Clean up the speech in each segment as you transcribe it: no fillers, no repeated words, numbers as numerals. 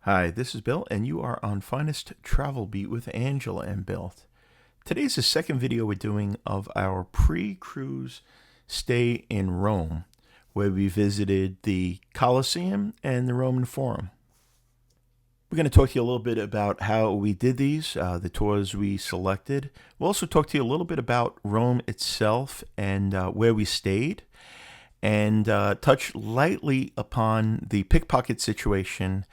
Hi, this is Bill, and you are on Finest Travel Beat with Angela and Bill. Today's the second video we're doing of our pre-cruise stay in Rome, where we visited the Colosseum and the Roman Forum. We're going to talk to you a little bit about how we did these, the tours we selected. We'll also talk to you a little bit about Rome itself and where we stayed, and touch lightly upon the pickpocket situation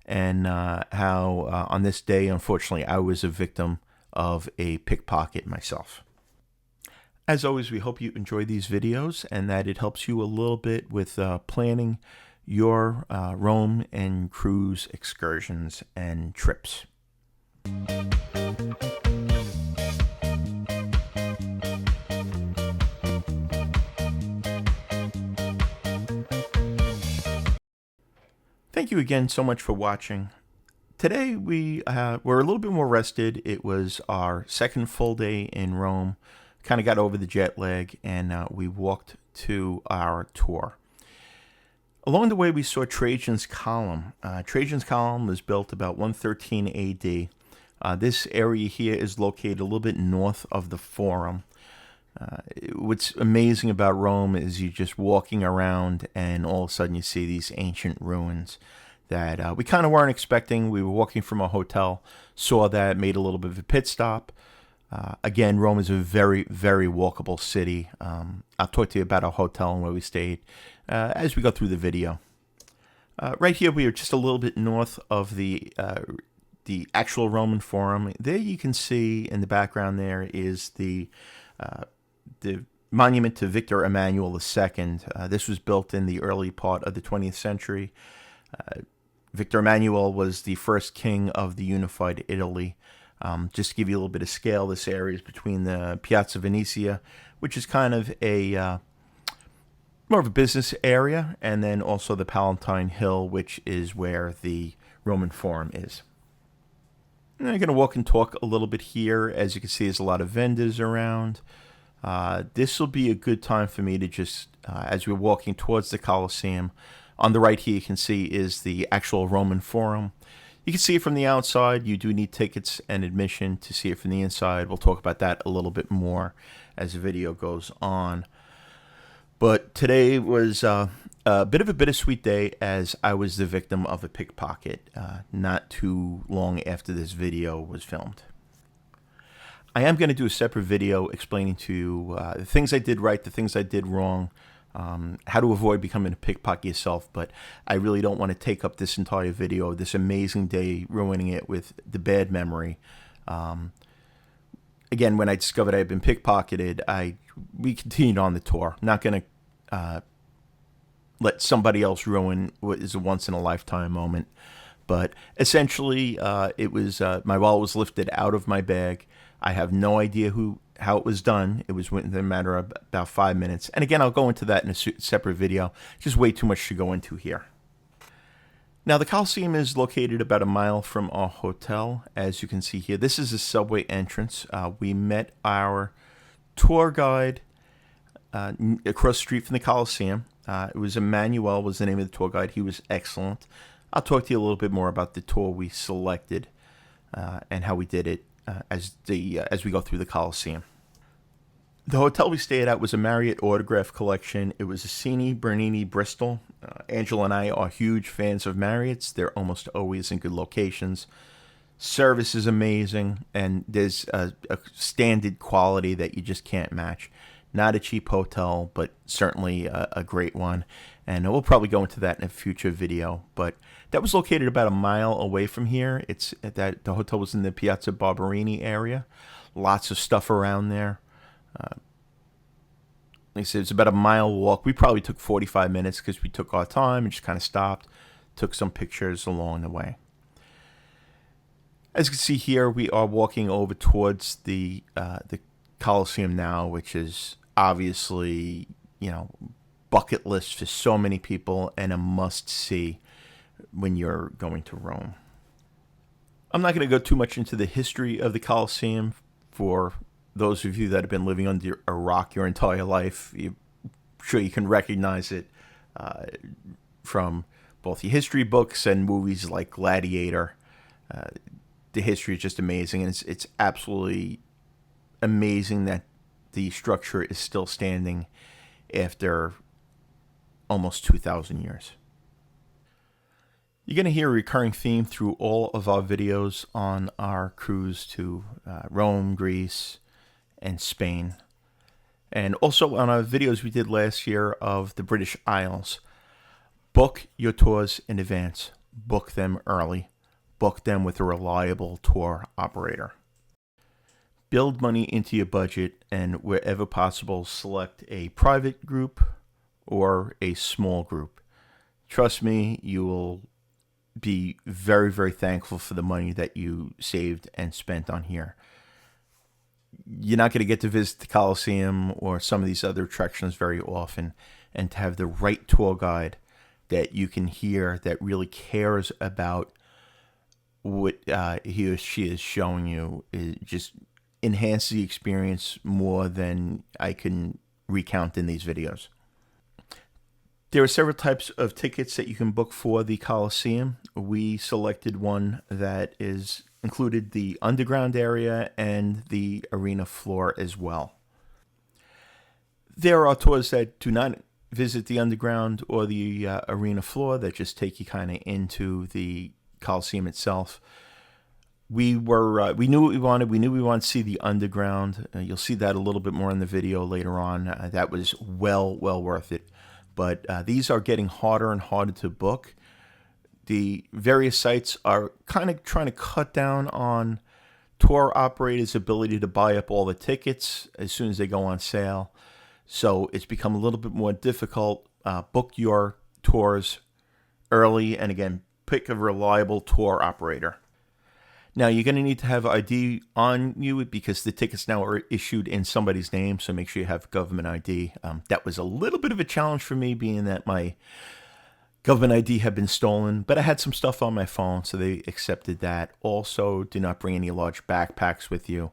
and how on this day, unfortunately, I was a victim of a pickpocket myself. As always, we hope you enjoy these videos and that it helps you a little bit with planning your Rome and cruise excursions and trips. Thank you again so much for watching. Today we're a little bit more rested. It was our second full day in Rome. Kind of got over the jet lag, and we walked to our tour. Along the way, we saw Trajan's Column. Trajan's Column was built about 113 AD. This area here is located a little bit north of the Forum. What's amazing about Rome is you're just walking around and all of a sudden you see these ancient ruins that we kind of weren't expecting. We were walking from a hotel, saw that, made a little bit of a pit stop. Again, Rome is a very, very walkable city. I'll talk to you about our hotel and where we stayed as we go through the video. Right here, we are just a little bit north of the actual Roman Forum. There you can see in the background there is the monument to Victor Emmanuel II. This was built in the early part of the 20th century. Victor Emmanuel was the first king of the unified Italy. Just to give you a little bit of scale, this area is between the Piazza Venezia, which is kind of a more of a business area, and then also the Palatine Hill, which is where the Roman Forum is. And I'm going to walk and talk a little bit here. As you can see, there's a lot of vendors around. This will be a good time for me to just, as we're walking towards the Colosseum, on the right here you can see is the actual Roman Forum. You can see it from the outside. You do need tickets and admission to see it from the inside. We'll talk about that a little bit more as the video goes on. But today was a bit of a bittersweet day as I was the victim of a pickpocket not too long after this video was filmed. I am going to do a separate video explaining to you the things I did right, the things I did wrong, how to avoid becoming a pickpocket yourself, but I really don't want to take up this entire video, this amazing day, ruining it with the bad memory. Again, when I discovered I had been pickpocketed, we continued on the tour. I'm not going to let somebody else ruin what is a once-in-a-lifetime moment. But essentially, it was my wallet was lifted out of my bag. I have no idea how it was done. It was within a matter of about 5 minutes. And again, I'll go into that in a separate video. Just way too much to go into here. Now, the Colosseum is located about a mile from our hotel. As you can see here, this is a subway entrance. We met our tour guide across the street from the Colosseum. It was Emmanuel was the name of the tour guide. He was excellent. I'll talk to you a little bit more about the tour we selected and how we did it as we go through the Colosseum. The hotel we stayed at was a Marriott Autograph Collection. It was a Cini Bernini Bristol. Angela and I are huge fans of Marriott's. They're almost always in good locations. Service is amazing, and there's a standard quality that you just can't match. Not a cheap hotel, but certainly a great one. And we'll probably go into that in a future video. But that was located about a mile away from here. The hotel was in the Piazza Barberini area. Lots of stuff around there. Like I said, it's about a mile walk. We probably took 45 minutes because we took our time and just kind of stopped, took some pictures along the way. As you can see here, we are walking over towards the Colosseum now, which is obviously, bucket list for so many people and a must-see when you're going to Rome. I'm not going to go too much into the history of the Colosseum. For those of you that have been living under a rock your entire life, I'm sure you can recognize it from both the history books and movies like Gladiator. The history is just amazing, and it's absolutely amazing that the structure is still standing after almost 2,000 years. You're going to hear a recurring theme through all of our videos on our cruise to Rome, Greece, and Spain. And also on our videos we did last year of the British Isles. Book your tours in advance. Book them early. Book them with a reliable tour operator. Build money into your budget, and wherever possible, select a private group or a small group. Trust me, you will be very, very thankful for the money that you saved and spent on here. You're not going to get to visit the Colosseum or some of these other attractions very often, and to have the right tour guide that you can hear that really cares about what he or she is showing you is just enhances the experience more than I can recount in these videos. There are several types of tickets that you can book for the Colosseum. We selected one that included the underground area and the arena floor as well. There are tours that do not visit the underground or the arena floor, that just take you kind of into the Colosseum itself. We knew what we wanted. We knew we wanted to see the underground. You'll see that a little bit more in the video later on. That was well worth it. But these are getting harder and harder to book. The various sites are kind of trying to cut down on tour operators' ability to buy up all the tickets as soon as they go on sale. So it's become a little bit more difficult. Book your tours early, and again, pick a reliable tour operator. Now, you're going to need to have ID on you because the tickets now are issued in somebody's name, so make sure you have government ID. That was a little bit of a challenge for me, being that my government ID had been stolen, but I had some stuff on my phone, so they accepted that. Also, do not bring any large backpacks with you.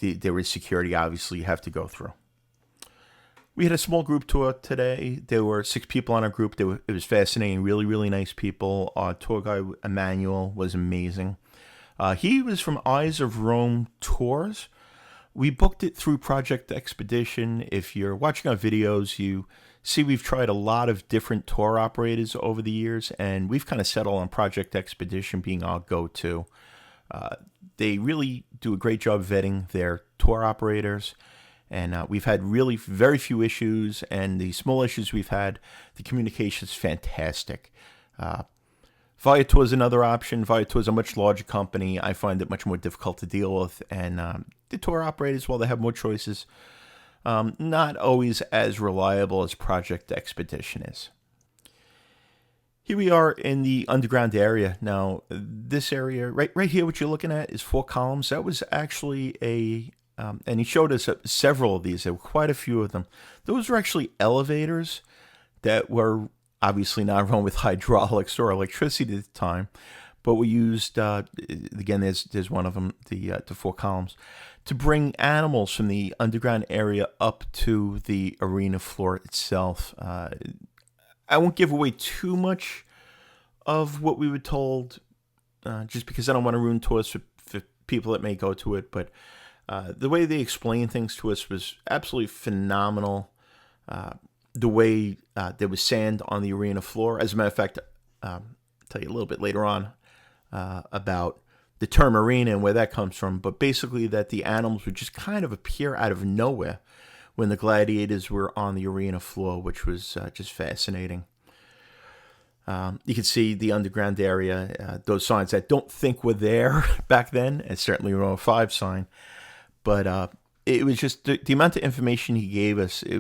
There is security, obviously, you have to go through. We had a small group tour today. There were 6 people on our group. It was fascinating. Really, really nice people. Our tour guide, Emmanuel, was amazing. He was from Eyes of Rome Tours. We booked it through Project Expedition. If you're watching our videos, you see we've tried a lot of different tour operators over the years, and we've kind of settled on Project Expedition being our go-to. They really do a great job vetting their tour operators. And we've had really very few issues, and the small issues we've had, the communication is fantastic. Viator is another option. Viator is a much larger company. I find it much more difficult to deal with. And the tour operators, while they have more choices, not always as reliable as Project Expedition is. Here we are in the underground area. Now, this area, right here, what you're looking at is 4 columns. That was actually and he showed us several of these. There were quite a few of them. Those were actually elevators that were obviously not run with hydraulics or electricity at the time, but we used, again, there's one of them, the 4 columns, to bring animals from the underground area up to the arena floor itself. I won't give away too much of what we were told, just because I don't want to ruin tours for people that may go to it, but the way they explained things to us was absolutely phenomenal. The way there was sand on the arena floor. As a matter of fact, I'll tell you a little bit later on about the term arena and where that comes from. But basically that the animals would just kind of appear out of nowhere when the gladiators were on the arena floor, which was just fascinating. You can see the underground area, those signs that don't think were there back then, and certainly Row 5 sign. But it was just the amount of information he gave us. It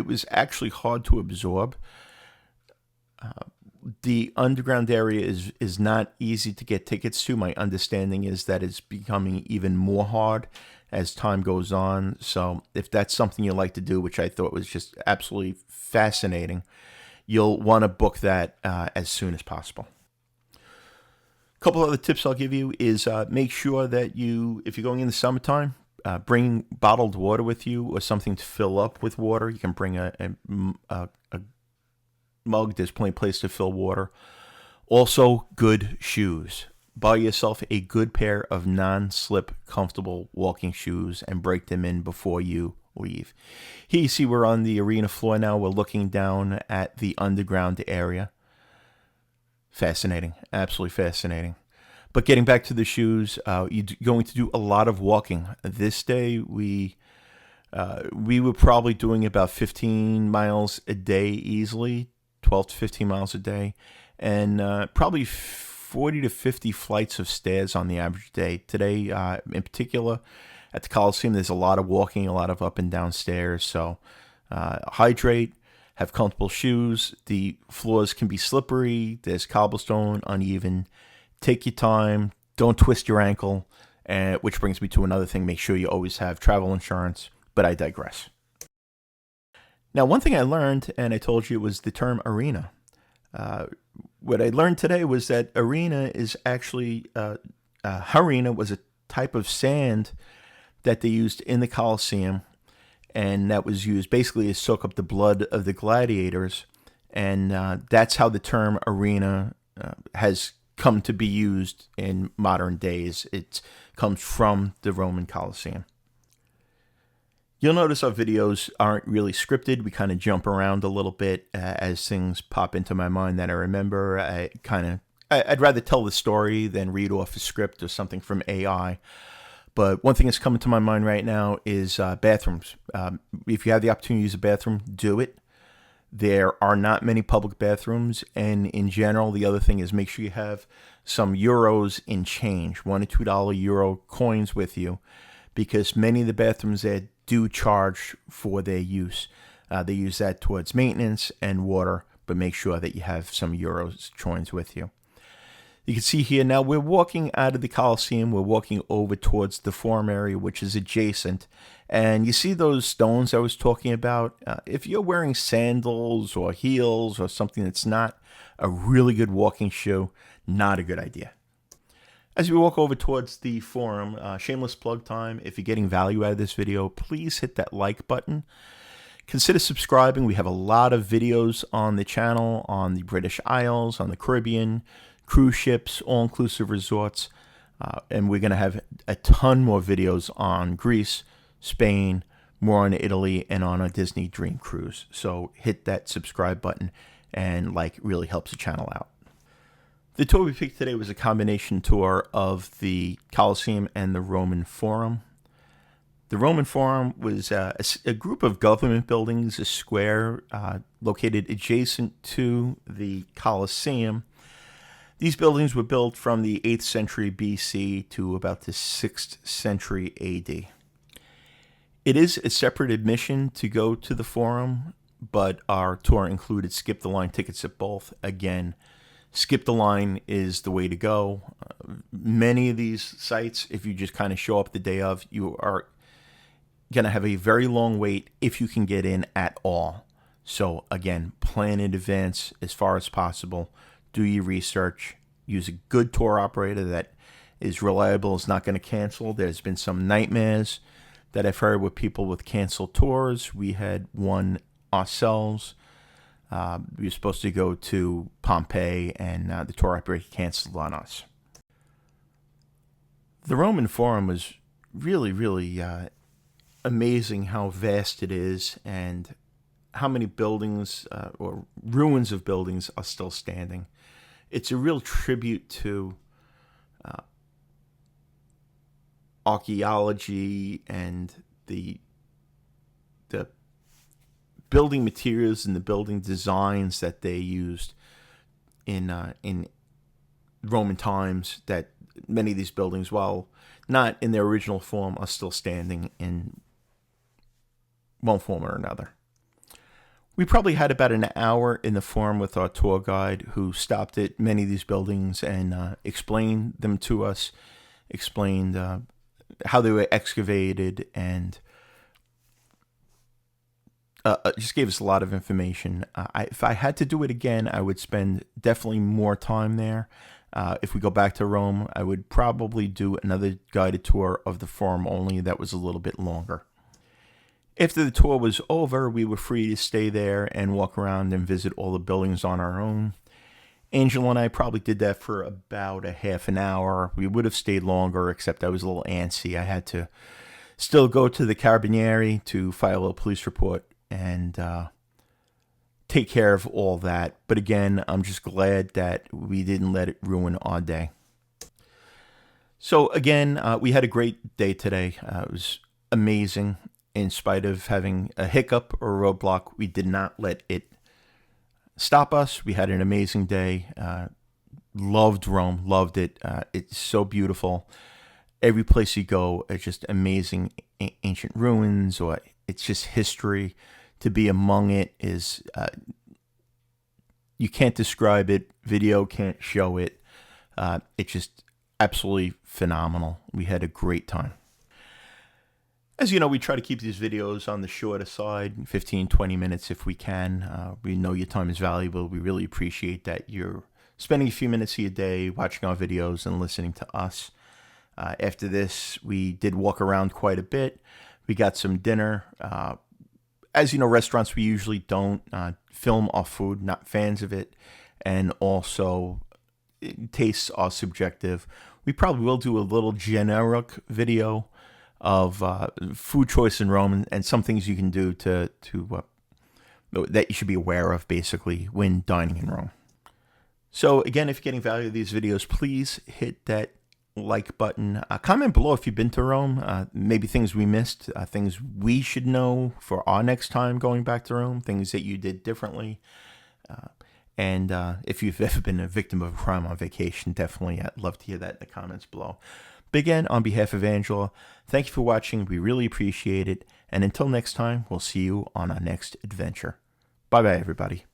was actually hard to absorb. The underground area is not easy to get tickets to. My understanding is that it's becoming even more hard as time goes on. So if that's something you like to do, which I thought was just absolutely fascinating, you'll want to book that as soon as possible. A couple other tips I'll give you is make sure that if you're going in the summertime, bring bottled water with you or something to fill up with water. You can bring a mug. There's plenty of place to fill water. Also, good shoes. Buy yourself a good pair of non-slip, comfortable walking shoes and break them in before you leave. Here you see we're on the arena floor now. We're looking down at the underground area. Fascinating. Absolutely fascinating. But getting back to the shoes, you're going to do a lot of walking. This day, we were probably doing about 15 miles a day easily, 12 to 15 miles a day, and probably 40 to 50 flights of stairs on the average day. Today, in particular, at the Colosseum, there's a lot of walking, a lot of up and down stairs. So hydrate, have comfortable shoes. The floors can be slippery. There's cobblestone, uneven. Take your time. Don't twist your ankle. Which brings me to another thing. Make sure you always have travel insurance. But I digress. Now, one thing I learned, and I told you, was the term arena. What I learned today was that arena is actually, harina was a type of sand that they used in the Colosseum, and that was used basically to soak up the blood of the gladiators, and that's how the term arena has come to be used in modern days. It comes from the Roman Colosseum. You'll notice our videos aren't really scripted. We kind of jump around a little bit as things pop into my mind that I remember. I'd rather tell the story than read off a script or something from AI. But one thing that's coming to my mind right now is bathrooms. If you have the opportunity to use a bathroom, do it. There are not many public bathrooms, and in general, the other thing is make sure you have some euros in change, $1 to $2 euro coins with you, because many of the bathrooms there do charge for their use. They use that towards maintenance and water, but make sure that you have some euros coins with you. You can see here now we're walking out of the Colosseum. We're walking over towards the Forum area, which is adjacent. And you see those stones I was talking about? If you're wearing sandals or heels or something that's not a really good walking shoe, not a good idea. As we walk over towards the Forum, shameless plug time. If you're getting value out of this video, please hit that like button. Consider subscribing. We have a lot of videos on the channel on the British Isles, on the Caribbean, cruise ships, all-inclusive resorts, and we're going to have a ton more videos on Greece, Spain, more on Italy, and on a Disney Dream Cruise. So hit that subscribe button, and like really helps the channel out. The tour we picked today was a combination tour of the Colosseum and the Roman Forum. The Roman Forum was a group of government buildings, a square located adjacent to the Colosseum. These buildings were built from the 8th century BC to about the 6th century AD. It is a separate admission to go to the Forum, but our tour included skip-the-line tickets at both. Again, skip the line is the way to go. Many of these sites, if you just kind of show up the day of, you are going to have a very long wait if you can get in at all. So again, plan in advance as far as possible. Do your research. Use a good tour operator that is reliable, is not going to cancel. There's been some nightmares that I've heard with people with canceled tours. We had one ourselves. We were supposed to go to Pompeii, and the tour operator canceled on us. The Roman Forum was really, really amazing how vast it is and how many buildings or ruins of buildings are still standing. It's a real tribute to archaeology and the building materials and the building designs that they used in Roman times, that many of these buildings, while not in their original form, are still standing in one form or another. We probably had about an hour in the Forum with our tour guide, who stopped at many of these buildings and explained them to us, explained how they were excavated, and just gave us a lot of information. If I had to do it again, I would spend definitely more time there. If we go back to Rome, I would probably do another guided tour of the Forum, only that was a little bit longer. After the tour was over, we were free to stay there and walk around and visit all the buildings on our own. Angel and I probably did that for about a half an hour. We would have stayed longer, except I was a little antsy. I had to still go to the Carabinieri to file a police report and take care of all that. But again, I'm just glad that we didn't let it ruin our day. So again, we had a great day today. It was amazing. In spite of having a hiccup or a roadblock, we did not let it stop us. We had an amazing day. Loved Rome. Loved it. It's so beautiful. Every place you go, it's just amazing ancient ruins, or it's just history. To be among it is, you can't describe it. Video can't show it. It's just absolutely phenomenal. We had a great time. As you know, we try to keep these videos on the shorter side, 15, 20 minutes if we can. We know your time is valuable. We really appreciate that you're spending a few minutes of your day watching our videos and listening to us. After this, we did walk around quite a bit. We got some dinner. As you know, restaurants, we usually don't film our food, not fans of it. And also, tastes are subjective. We probably will do a little generic video of food choice in Rome and some things you can do to that you should be aware of, basically, when dining in Rome. So again, if you're getting value of these videos, please hit that like button. Comment below if you've been to Rome, maybe things we missed, things we should know for our next time going back to Rome, things that you did differently. And if you've ever been a victim of a crime on vacation, definitely I'd love to hear that in the comments below. But again, on behalf of Angela, thank you for watching. We really appreciate it. And until next time, we'll see you on our next adventure. Bye-bye, everybody.